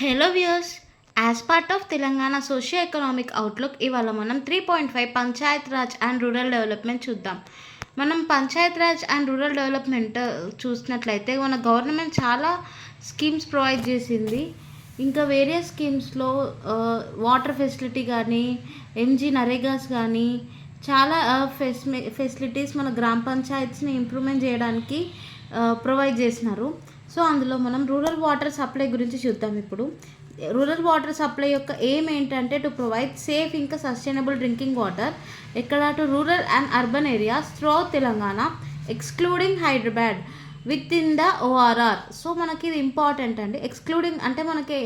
Hello viewers, as part of Telangana socio economic outlook ఇవాళ మనం 3.5 Panchayat Raj and rural development చూద్దాం. మనం Panchayat Raj and rural development చూసినట్లయితే మన గవర్నమెంట్ చాలా స్కీమ్స్ ప్రొవైడ్ చేసింది. ఇంకా వేరియస్ స్కీమ్స్లో వాటర్ ఫెసిలిటీ కానీ, ఎంజీ నరేగాస్ కానీ చాలా ఫెసిలిటీస్ మన గ్రామ పంచాయత్స్ని ఇంప్రూవ్మెంట్ చేయడానికి ప్రొవైడ్ చేసినారు. సో అందులో మనం రూరల్ వాటర్ సప్లై గురించి చూద్దాం. ఇప్పుడు రూరల్ వాటర్ సప్లై యొక్క ఎయిమ్ ఏంటంటే టు ప్రొవైడ్ సేఫ్ ఇంకా సస్టైనబుల్ డ్రింకింగ్ వాటర్ ఎక్కడ to rural and urban areas through Telangana excluding Hyderabad with in the ORR. So మనకి ఇది ఇంపార్టెంట్ అండి. ఎక్స్క్లూడింగ్ అంటే మనకి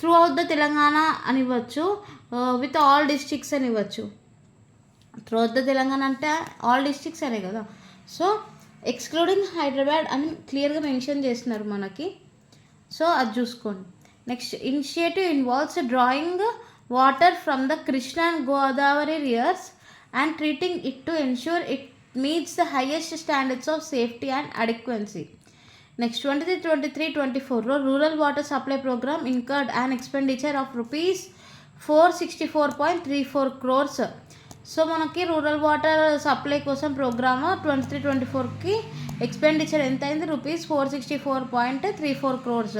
త్రూ అవుట్ ద తెలంగాణ అని ఇవ్వచ్చు, విత్ ఆల్ డిస్ట్రిక్ట్స్ అని ఇవ్వచ్చు. త్రూ అవుట్ ద తెలంగాణ అంటే ఆల్ డిస్ట్రిక్ట్స్ అనే కదా. సో ఎక్స్క్లూడింగ్ హైదరాబాద్ అని క్లియర్గా మెన్షన్ చేస్తున్నారు మనకి. సో అది చూసుకోండి. Next initiative involves drawing water from the Krishna and Godavari rivers and treating it to ensure it meets the highest standards of safety and adequacy. Next 23-24లో rural water supply programme incurred and expenditure of rupees 464.34 crores. So మనకి rural water supply కోసం programme 23-24కి expenditure ఎంత అయింది? Rupees 464.34 crores.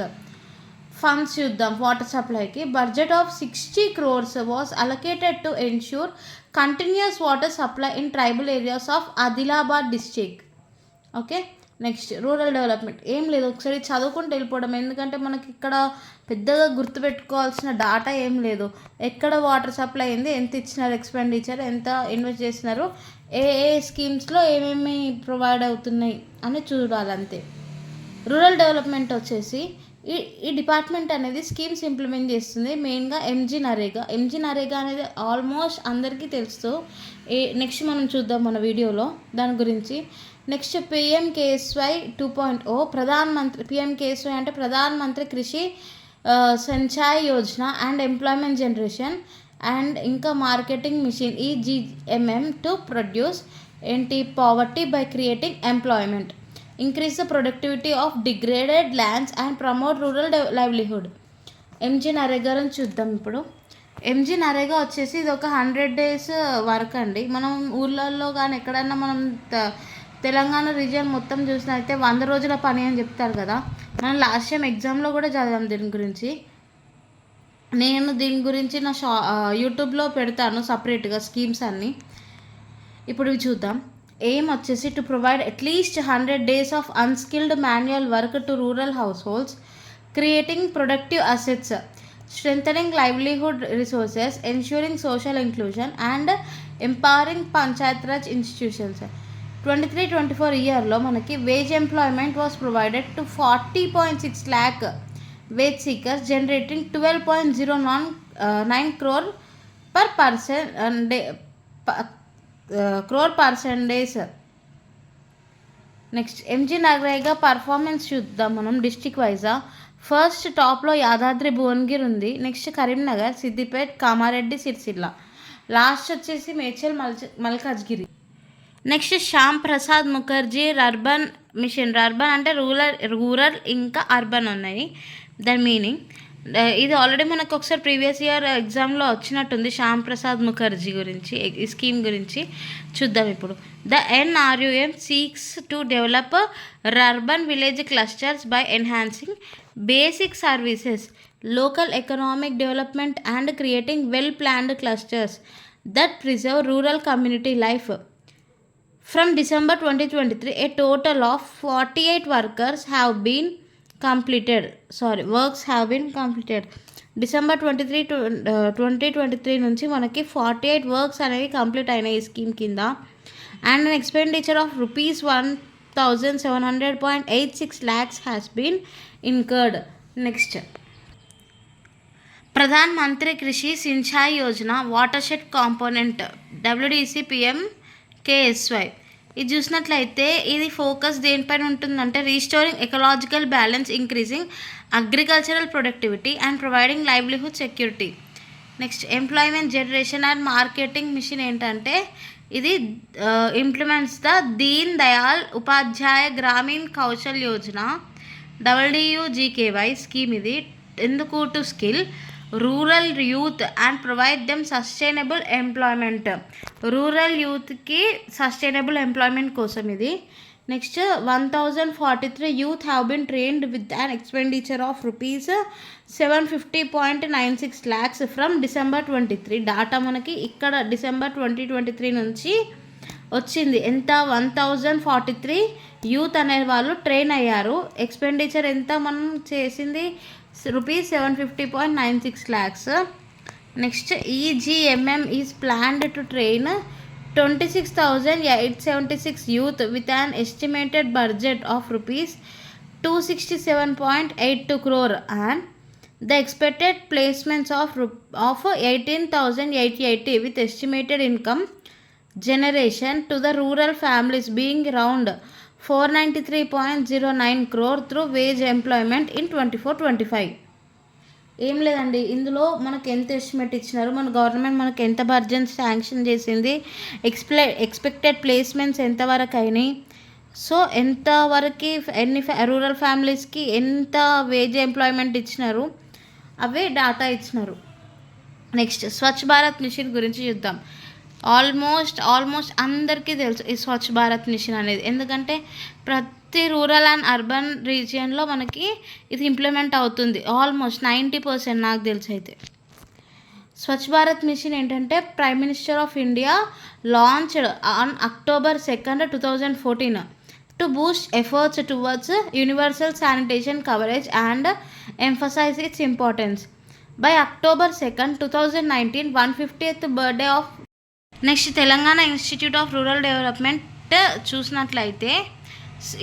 Funds చూద్దాం. Water సప్లైకి budget of 60 crores was allocated to ensure continuous water supply in tribal areas of Adilabad district. Okay. Next rural development ఏం లేదు, ఒకసారి చదువుకుంటూ వెళ్ళిపోవడం. ఎందుకంటే మనకి ఇక్కడ పెద్దగా గుర్తుపెట్టుకోవాల్సిన డాటా ఏం లేదు. ఎక్కడ వాటర్ సప్లై అయింది, ఎంత ఇచ్చినారు, ఎక్స్పెండిచర్ ఎంత ఇన్వెస్ట్ చేసినారు, ఏ ఏ స్కీమ్స్లో ఏమేమి ప్రొవైడ్ అవుతున్నాయి అని చూడాలి అంతే. రూరల్ డెవలప్మెంట్ వచ్చేసి ఈ డిపార్ట్మెంట్ అనేది స్కీమ్స్ ఇంప్లిమెంట్ చేస్తుంది. మెయిన్గా ఎంజీ నరేగా అనేది ఆల్మోస్ట్ అందరికీ తెలుసు. నెక్స్ట్ మనం చూద్దాం మన వీడియోలో దాని గురించి. నెక్స్ట్ పిఎంకేఎస్వై 2.0 పిఎంకేఎస్వై అంటే Pradhan Mantri Krishi Sinchayee Yojana and employment generation and ఇంకా marketing mission EGMM to produce poverty by creating employment, increase the productivity of degraded lands and promote rural livelihood. MG నరేగాని చూద్దాం. ఇప్పుడు ఎంజీ నరేగా వచ్చేసి ఇది ఒక 100 days వర్క్ అండి. మనం ఊళ్ళల్లో కానీ ఎక్కడన్నా మనం తెలంగాణ రీజియన్ మొత్తం చూసినట్లయితే 100 రోజుల పని అని చెప్తారు కదా. మనం లాస్ట్ టైం ఎగ్జామ్లో కూడా చదివాం దీని గురించి. నేను దీని గురించి నా యూట్యూబ్లో పెడతాను సపరేట్గా స్కీమ్స్ అన్నీ. ఇప్పుడు ఇవి చూద్దాం. ఎయిమ్ వచ్చేసి to provide at least 100 days of unskilled manual work to rural house holds, creating productive assets, strengthening livelihood resources, ensuring social inclusion and empowering Panchayat Raj institutions. 23-24 ఇయర్లో మనకి wage employment was provided to 40.6 lakh wage seekers, generating 12.09 crore per person days. Next MG NREGA performance చూద్దాం మనం district వైజా. First టాప్లో యాదాద్రి భువనగిరి ఉంది. Next Karimnagar, Siddipet, Kamareddy, Sircilla. Last వచ్చేసి Medchal, Malkajgiri. Next Shyam Prasad Mukherjee urban mission. Urban అంటే rural ఇంకా అర్బన్ ఉన్నాయి దాని మీనింగ్. ఇది ఆల్రెడీ మనకు ఒకసారి ప్రీవియస్ ఇయర్ ఎగ్జామ్లో వచ్చినట్టుంది. శ్యామ్ ప్రసాద్ ముఖర్జీ గురించి ఈ స్కీమ్ గురించి చూద్దాం ఇప్పుడు. The NRUM seeks to develop urban village clusters by enhancing basic services, local economic development and creating well planned clusters that preserve rural community life. From December 2023, a total of 48 works have been completed. December 2023 నుంచి మనకి 48 works అనేవి complete అయినాయి ఈ scheme కింద. And an expenditure of rupees 1,700.86 lakhs has been incurred. Next Pradhan Mantri Krishi Sinchayee Yojana watershed component WDC PMKSY. ఇది చూసినట్లయితే ఇది focus దేనిపైన ఉంటుందంటే restoring ecological balance, increasing agricultural productivity and providing livelihood security. Next employment generation and marketing mission ఏంటంటే ఇది implements the Deen Dayal Upadhyaya Grameen Kaushal Yojana WDUGKY scheme. ఇది ఎందుకు to skill rural youth and provide them sustainable employment. Rural యూత్కి sustainable employment కోసం ఇది. Next 1043 youth have been trained with an expenditure of rupees 750.96 lakhs from December 23. Data మనకి ఇక్కడ December 2023 నుంచి వచ్చింది. ఎంత? 1043 యూత్ అనే వాళ్ళు ట్రైన్ అయ్యారు. ఎక్స్పెండిచర్ ఎంత మనం చేసింది? Rupees 750.96 lakhs. Next EGMM is planned to train 26,876 youth with an estimated budget of rupees 267.82 crore and the expected placements of 18,880 with estimated income generation to the rural families being around 493.09 crore through wage employment in 24-25. ఏం లేదండి, ఇందులో మనకు ఎంత estimate ఇచ్చినారు, మన government మనకు ఎంత budget sanction చేసింది, ఎక్స్పెక్టెడ్ ప్లేస్మెంట్స్ ఎంతవరకు అయినాయి, సో ఎంతవరకు ఎన్ని రూరల్ ఫ్యామిలీస్కి ఎంత వేజ్ ఎంప్లాయ్మెంట్ ఇచ్చినారు, అవే డాటా ఇచ్చినారు. నెక్స్ట్ స్వచ్ఛ భారత్ మిషన్ గురించి చూద్దాం. ఆల్మోస్ట్ అందరికీ తెలుసు ఈ స్వచ్ఛ భారత్ మిషన్ అనేది, ఎందుకంటే ప్రతి రూరల్ అండ్ అర్బన్ రీజియన్లో మనకి ఇది ఇంప్లిమెంట్ అవుతుంది. ఆల్మోస్ట్ 90% నాకు తెలిసి అయితే. స్వచ్ఛ భారత్ మిషన్ ఏంటంటే prime minister of India launched on October 2, 2014 to boost efforts towards universal sanitation coverage and emphasise its importance. By October 2, 2019 150th birthday of. Next Telangana institute of rural development చూసినట్లయితే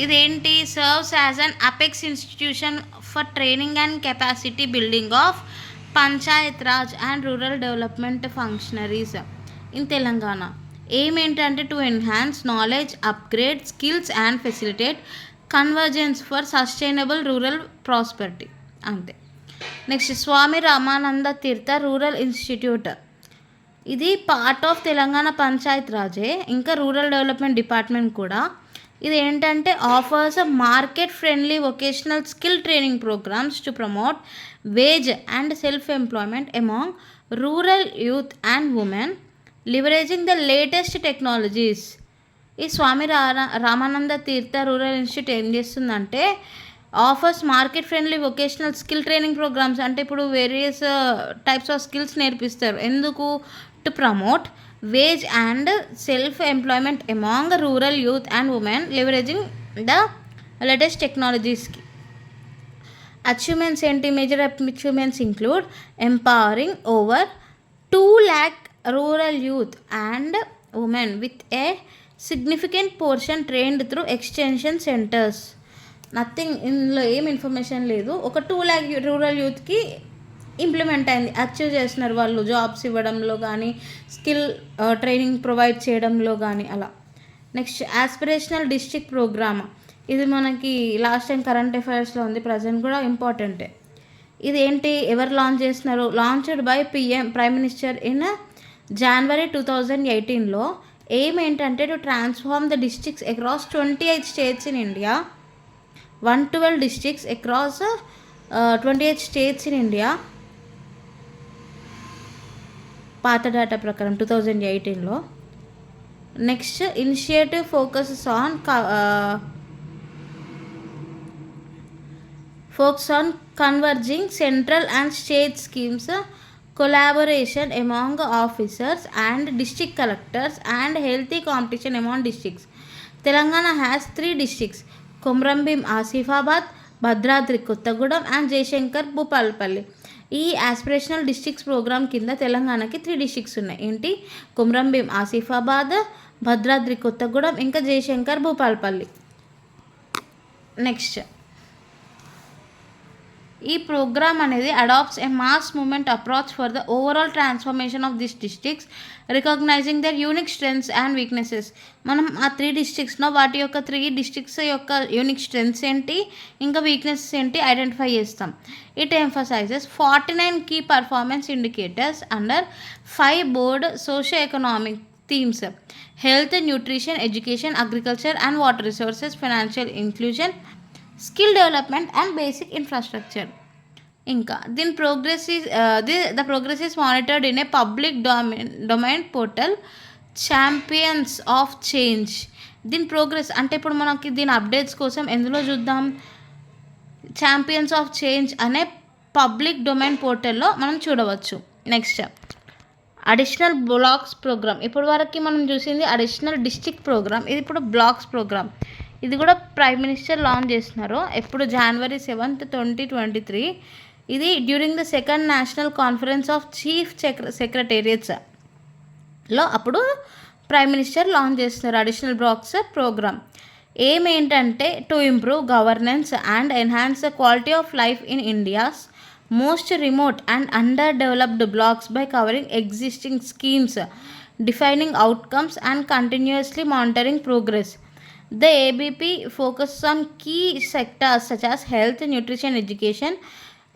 ఇదేంటి? Serves as an apex institution for training and capacity building of Panchayat Raj and rural development functionaries in Telangana. ఏమేంటంటే to enhance knowledge, upgrade skills and facilitate convergence for sustainable rural prosperity, అంతే. Next Swami Ramananda Tirtha rural institute, ఇది part of Telangana panchayat రాజే, ఇంకా rural development department కూడా. ఇది ఏంటంటే offers market friendly vocational skill training programmes to promote wage and self employment among rural youth and women leveraging the latest technologies. ఈ Swami Ramananda Tirtha rural institute ఏం చేస్తుందంటే offers market friendly vocational skill training programmes, అంటే ఇప్పుడు various types of skills నేర్పిస్తారు. ఎందుకు? To promote wage and self employment among rural youth and women leveraging the latest టెక్నాలజీస్కి. Achievements ఏంటి? Major achievements include empowering over 2 lakh rural youth and women with a significant portion trained through extension centres. Nothing, ఇందులో ఏం information లేదు. ఒక 2 lakh rural యూత్కి implement అయింది, achieve చేస్తున్నారు వాళ్ళు జాబ్స్ ఇవ్వడంలో కానీ స్కిల్ ట్రైనింగ్ ప్రొవైడ్ చేయడంలో కానీ అలా. నెక్స్ట్ ఆస్పిరేషనల్ డిస్ట్రిక్ట్ ప్రోగ్రామ్, ఇది మనకి లాస్ట్ టైం కరెంట్ అఫైర్స్లో ఉంది, ప్రజెంట్ కూడా ఇంపార్టెంటే. ఇది ఏంటి? ఎవరు లాంచ్ చేస్తున్నారు? Launched by prime minister in January 2018లో. ఎయిమ్ ఏంటంటే to transform the districts across 28 states in India, 112 districts across 28 states in India. పాత డేటా ప్రకారం 2018లో. Next initiative focus on converging central and state schemes, collaboration among officers and district collectors and healthy competition among districts. Telangana has 3 districts: Komrambim Asifabad, Bhadradri Kottagudem and Jayashankar Bhupalpalli. ఈ aspirational districts programme కింద తెలంగాణకి 3 districts ఉన్నాయి. ఏంటి? కొమ్రంభీం ఆసిఫాబాద్, భద్రాద్రి కొత్తగూడెం, ఇంకా Jayashankar Bhupalpally. Next ఈ programme అనేది adopts a mass movement approach for the overall transformation of this districts, recognising their unique strengths and weaknesses. మనం ఆ 3 districtsలో వాటి యొక్క 3 districts యొక్క యూనిక్ స్ట్రెంగ్స్ ఏంటి, ఇంకా వీక్నెసెస్ ఏంటి ఐడెంటిఫై చేస్తాం. It emphasises 49 key performance indicators under 5 board socio economic themes: health, nutrition, education, agriculture and water resources, financial inclusion, skill development and basic infrastructure. ఇంకా the progress is monitored in a public domain portal champions of change. దీని progress అంటే ఇప్పుడు మనకి దీని updates కోసం ఎందులో చూద్దాం, champions of change అనే పబ్లిక్ డొమైన్ పోర్టల్లో మనం చూడవచ్చు. Next additional blocks programme. ఇప్పుడు వరకు మనం చూసింది అడిషనల్ డిస్ట్రిక్ట్ ప్రోగ్రామ్, ఇది ఇప్పుడు బ్లాక్స్ ప్రోగ్రామ్. ఇది కూడా ప్రైమ్ మినిస్టర్ లాంచ్ చేస్తున్నారు ఎప్పుడు January 7th, 2023. ఇది during the second national conference of chief సెక్రటేరియట్స్లో అప్పుడు ప్రైమ్ మినిస్టర్ లాంచ్ చేస్తున్నారు అడిషనల్ బ్లాక్స్ ప్రోగ్రామ్. ఎయిమ్ ఏంటంటే to improve governance and enhance the quality of life in India's most remote and under developed blocks by covering existing schemes, defining outcomes and continuously monitoring progress. The ABP focuses on key sectors such as health, nutrition, education,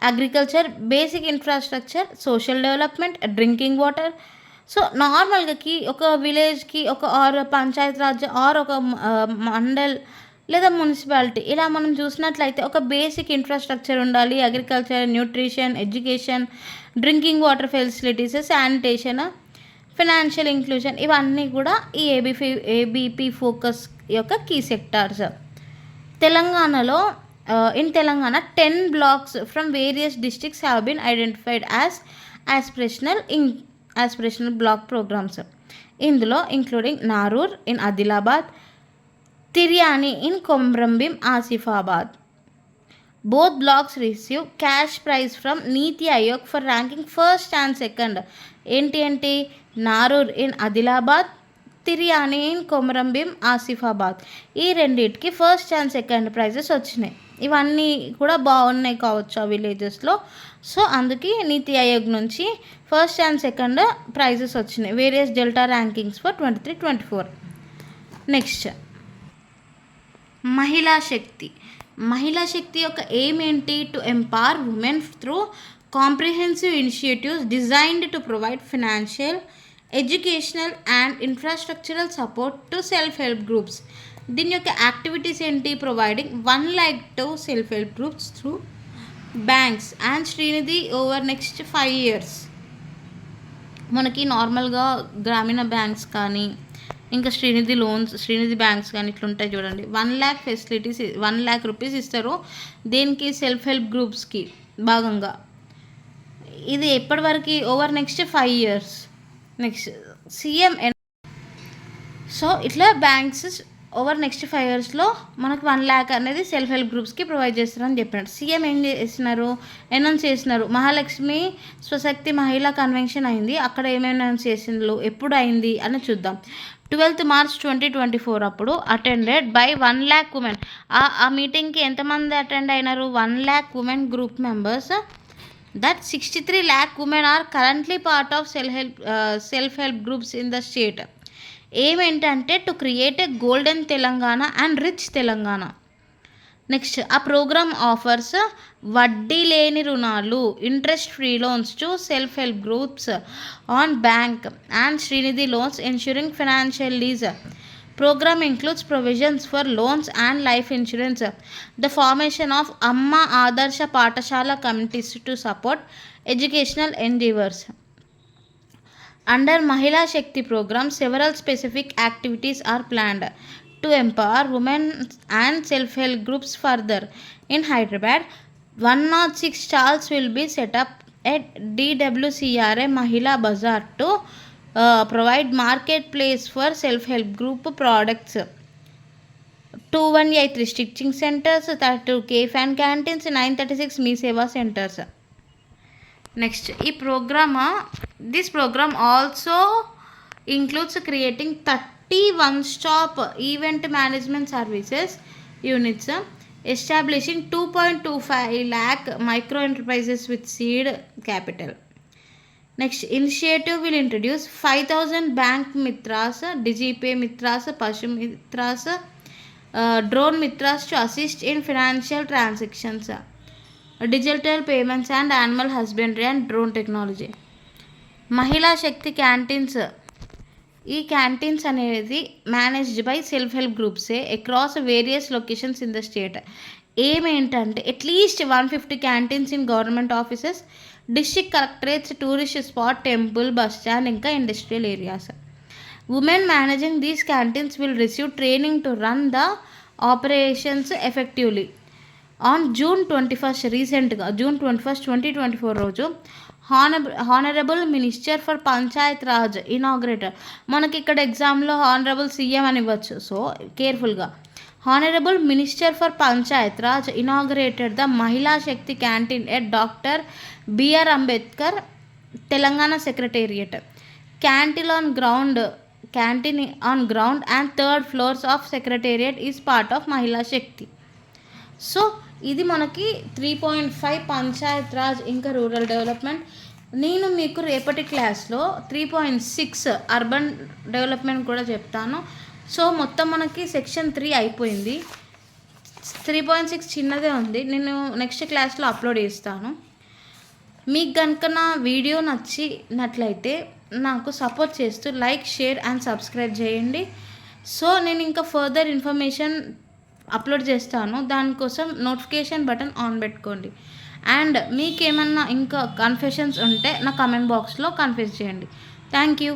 agriculture, basic infrastructure, social development, drinking water. So నార్మల్గా ఒక విలేజ్కి ఒక are Panchayat Raj are ఒక మండల్ లేదా municipality ఇలా మనం చూసినట్లయితే ఒక బేసిక్ ఇన్ఫ్రాస్ట్రక్చర్ ఉండాలి. Agriculture, nutrition, education, drinking water facilities, sanitation, financial inclusion, ఇవన్నీ కూడా ఈ ఏబీపీ ఫోకస్ యొక్క కీ సెక్టార్స్. తెలంగాణలో in Telangana 10 blocks from various districts have been identified as aspirational block programs. ఇందులో including Narur in Adilabad, Tiryani in Komrambheem, Asifabad. Both blocks receive cash prize from Niti Aayog for ranking first and second. ఏంటి నారూర్ in Adilabad, Tiryani in Komaram Bheem, Asifabad. ఈ రెండింటికి first and second prizes వచ్చినాయి. ఇవన్నీ కూడా బాగున్నాయి కావచ్చు ఆ విలేజెస్లో. సో అందుకే నీతి ఆయోగ్ నుంచి ఫస్ట్ అండ్ సెకండ్ ప్రైజెస్ వచ్చినాయి various delta rankings for 23-24. Next మహిళా శక్తి యొక్క ఎయిమ్ ఏంటి? To empower women through comprehensive initiatives designed to provide financial, educational and infrastructural support to self help groups. దీని యొక్క యాక్టివిటీస్ ఏంటి? Providing 1 lakh to self help groups through banks and Srinidhi over next 5 years. మనకి నార్మల్గా గ్రామీణ banks కానీ ఇంకా Srinidhi banks కానీ ఇట్లుంటాయి చూడండి. 1 lakh ఫెసిలిటీస్, 1 lakh rupees ఇస్తారు దేనికి? సెల్ఫ్ హెల్ప్ గ్రూప్స్కి భాగంగా. ఇది ఎప్పటివరకు? Over next 5 years. Next CM. So ఇట్లా బ్యాంక్స్ ఓవర్ నెక్స్ట్ 5 yearsలో మనకు 1 lakh అనేది సెల్ఫ్ హెల్ప్ గ్రూప్స్కి ప్రొవైడ్ చేస్తారని చెప్పినారు. సీఎం ఏం అనౌన్స్ చేసినారు? మహాలక్ష్మి స్వశక్తి మహిళా కన్వెన్షన్ అయింది. అక్కడ ఏమేమి అనౌన్స్ చేసిండ్రు, ఎప్పుడు అయింది అని చూద్దాం. 12th March 2024 అప్పుడు అటెండెడ్ బై 1 lakh women. ఆ మీటింగ్కి ఎంతమంది అటెండ్ అయినారు? 1 lakh women group members. That 63 lakh women are currently part of self-help groups in the state. ఏమేంటంటే to create a golden Telangana and rich Telangana. Next ఆ ప్రోగ్రామ్ ఆఫర్స్ వడ్డీ లేని రుణాలు, interest free loans to self help groups on bank and Srinidhi loans ensuring financial ease. Program includes provisions for loans and life insurance. The formation of Amma Adarsha Patashala committees to support educational endeavors. Under Mahila Shakti program, several specific activities are planned to empower women and self-help groups further. In Hyderabad, 106 stalls will be set up at DWCRA Mahila Bazaar to provide marketplace for self-help group products. 218 restricting centers, 32 cafe and canteens, 936 Me Seva centers. Next, this program also includes creating 30 one-stop event management services units, establishing 2.25 lakh micro enterprises with seed capital. Next, initiative will introduce 5,000 bank mitras, DigiPay mitras, Pashu mitras, drone mitras to assist in financial transactions, digital payments and animal husbandry and drone technology. Mahila Shakti canteens. ఈ canteens అనేది managed by self help గ్రూప్సే across various locations in the state. ఏమేంటంటే at least 150 canteens in government offices, district collectorates, tourist spot, temple, bus stand, ఇంకా industrial areas. Women managing these canteens will receive training to run the operations effectively. On June 21 రీసెంట్గా June 21, 2024 రోజు honourable minister for Panchayat Raj inaugurator. మనకి ఇక్కడ ఎగ్జామ్లో honourable CM అని ఇవ్వచ్చు, so కేర్ఫుల్గా. Honourable minister for Panchayat Raj inaugurated the Mahila Shakti canteen at doctor BR Ambedkar, Telangana secretariat. Canteen on ground and 3rd floors of secretariat is part of Mahila Shakti. So ఇది మనకి 3.5 పంచాయత్ రాజ్ ఇంకా రూరల్ డెవలప్మెంట్. నేను మీకు రేపటి క్లాస్లో 3.6 అర్బన్ డెవలప్మెంట్ కూడా చెప్తాను. సో మొత్తం మనకి సెక్షన్ 3 అయిపోయింది. 3.6 చిన్నదే ఉంది, నేను నెక్స్ట్ క్లాస్లో అప్లోడ్ చేస్తాను. మీకు కనుక నా వీడియో నచ్చినట్లయితే నాకు సపోర్ట్ చేస్తూ లైక్, షేర్ అండ్ సబ్స్క్రైబ్ చేయండి. సో నేను ఇంకా ఫర్దర్ ఇన్ఫర్మేషన్ అప్లోడ్ చేస్తాను, దానికోసం నోటిఫికేషన్ బటన్ ఆన్ పెట్టుకోండి. అండ్ మీకేమన్నా ఇంకా కన్ఫెషన్స్ ఉంటే నా కమెంట్ బాక్స్లో కన్ఫ్యూజ్ చేయండి. Thank you.